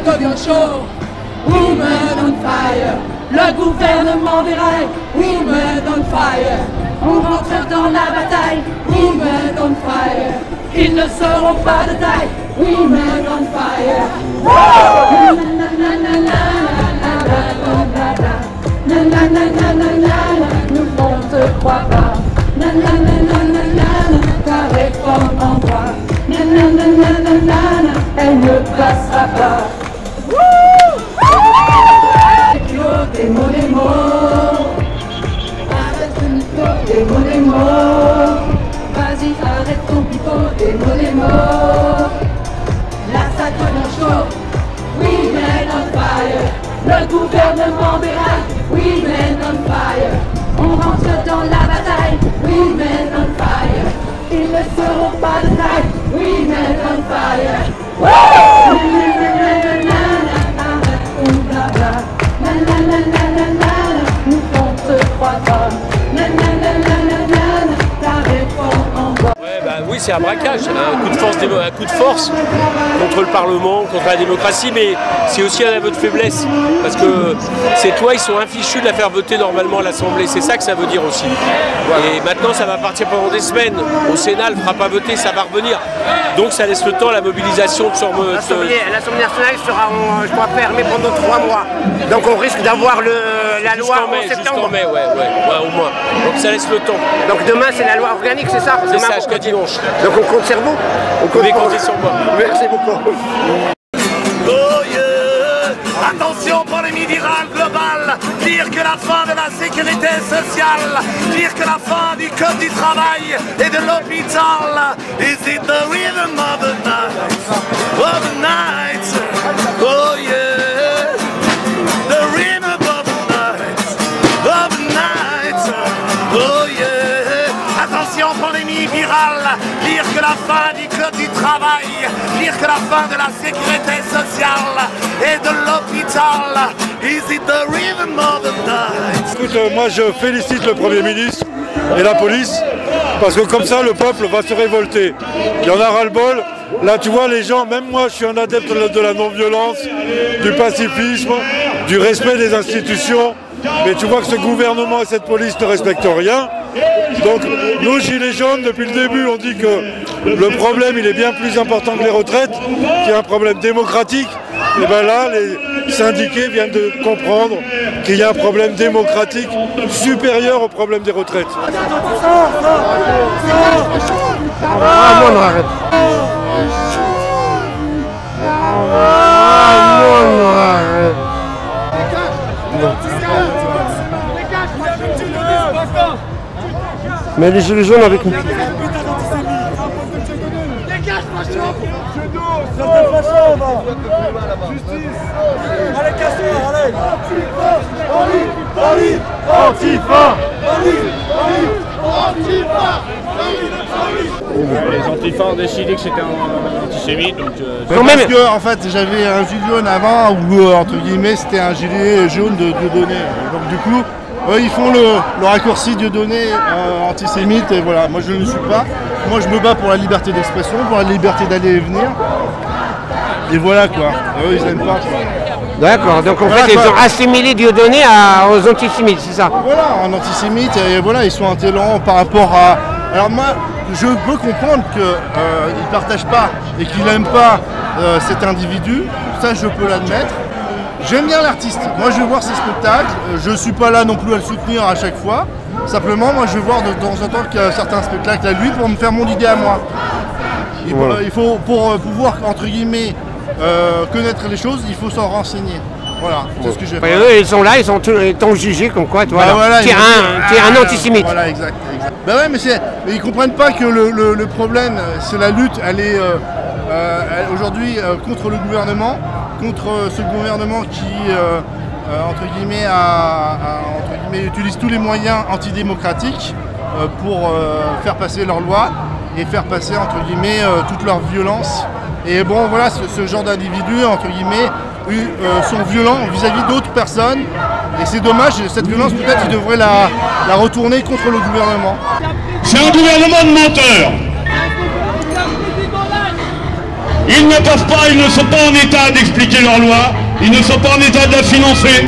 devient chaud. Women on fire, le gouvernement déraille. Women on fire, on rentre dans la bataille. Women on fire, ils ne seront pas de taille. Women on fire. Nous on te croit pas. Ta réforme en droit. Elle ne passera pas. Des mots, des mots. Arrête de nous des mots. Vas-y, arrête ton pipeau. Des mots. Là, ça devient chaud. Women on fire. Le gouvernement déraille. Women on fire. On rentre dans la bataille. Women on fire. Ils ne seront pas de taille. Women on fire. Nous on te croit pas. Ta réforme en bas. Ouais, bah oui, c'est un braquage, un coup de force contre le Parlement, contre la démocratie, mais c'est aussi un aveu de faiblesse. Parce que ces lois, ils sont infichus de la faire voter normalement à l'Assemblée. C'est ça que ça veut dire aussi. Et maintenant, ça va partir pendant des semaines. Au Sénat, elle ne fera pas voter, ça va revenir. Donc ça laisse le temps à la mobilisation de L'Assemblée nationale sera, je crois, fermée pendant 3 mois. Donc on risque d'avoir la loi en septembre. Jusqu'en mai, ouais, au moins. Donc ça laisse le temps. Donc demain, c'est la loi organique, c'est ça? C'est ça, jusqu'à dimanche. Donc on compte sur vous? Vous pouvez compter sur moi. Merci beaucoup. Oh yeah. Attention, pandémie virale globale, dire que la fin de la sécurité sociale, dire que la fin du code du travail et de l'hôpital. Is it the rhythm of the night? Of the night? Oh yeah. The rhythm of the night. Of the night. Oh yeah. Attention, pandémie virale, dire que la fin du code du travail, dire que la fin de la sécurité sociale et de l'hôpital. Is it the rhythm of the night? Écoute, moi je félicite le Premier ministre et la police, parce que comme ça le peuple va se révolter. Il y en a ras-le-bol. Là tu vois les gens, même moi je suis un adepte de la non-violence, du pacifisme, du respect des institutions. Mais tu vois que ce gouvernement et cette police ne respectent rien. Donc nous, Gilets jaunes, depuis le début, on dit que le problème il est bien plus important que les retraites, qu'il y a un problème démocratique. Et bien là, les syndiqués viennent de comprendre qu'il y a un problème démocratique supérieur au problème des retraites. Mais les gilets jaunes avec nous. Dégage, facho! Justice! Allez, casse-toi, allez! Antifa! Les antifas ont décidé que c'était un antisémite, donc... Parce que, en fait, j'avais un gilet jaune avant, où, entre guillemets, c'était un gilet jaune de Dieudonné. Donc, du coup, ils font le raccourci Dieudonné antisémite, et voilà. Moi, je ne le suis pas. Moi, je me bats pour la liberté d'expression, pour la liberté d'aller et venir. Et voilà, quoi. Et eux, ils n'aiment pas, quoi. D'accord, donc en fait, ils ont assimilé Dieudonné aux antisémites, c'est ça? Voilà, en antisémite, et voilà, ils sont intolérants par rapport à... Alors moi, je peux comprendre qu'ils ne partagent pas et qu'ils n'aiment pas cet individu, ça je peux l'admettre. J'aime bien l'artiste, moi je vais voir ses spectacles, je ne suis pas là non plus à le soutenir à chaque fois. Simplement, moi je vais voir de temps en temps qu'il y a certains spectacles à lui pour me faire mon idée à moi. Voilà. Il faut, pour pouvoir, entre guillemets, connaître les choses, il faut s'en renseigner. Voilà, c'est ce que j'ai fait. Eux, ils sont là, ils sont jugés comme quoi, toi, voilà, tu es un antisémite. Voilà, exact. Ben ouais, mais ils comprennent pas que le problème, c'est la lutte, elle est aujourd'hui contre le gouvernement, contre ce gouvernement qui, entre guillemets, utilise tous les moyens antidémocratiques pour faire passer leurs lois et faire passer, entre guillemets, toute leur violence. Et bon, voilà, ce genre d'individus, entre guillemets, sont violents vis-à-vis d'autres personnes. Et c'est dommage, cette violence, peut-être, ils devraient la retourner contre le gouvernement. C'est un gouvernement de menteurs. Ils ne peuvent pas, ils ne sont pas en état d'expliquer leur loi, ils ne sont pas en état de la financer.